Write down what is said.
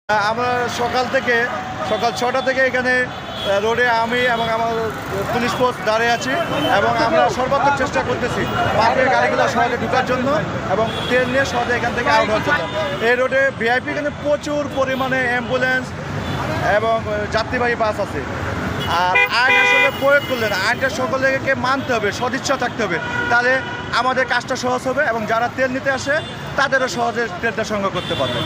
আমরা সকাল 6টা থেকে এখানে রোডে আমি এবং আমার পুলিশ পোস্ট দাঁড়িয়ে আছি এবং আমরা সর্বাত্মক চেষ্টা করতেছি পার্কের গাড়িগুলো সহজে ঢোকার জন্য এবং ট্রেন নিয়ে সহজে এখান থেকে আউট হওয়ার জন্য। এই রোডে ভিআইপি এখানে প্রচুর পরিমাণে অ্যাম্বুলেন্স এবং যাত্রীবাহী বাস আছে। আর আইন আসলে প্রয়োগ করলে না, আইনটা সকলকে মানতে হবে, সদিচ্ছা থাকতে হবে, তাহলে আমাদের কাজটা সহজ হবে এবং যারা তেল নিতে আসে তাদেরও সহজে তেলটা সংগ্রহ করতে পারবে।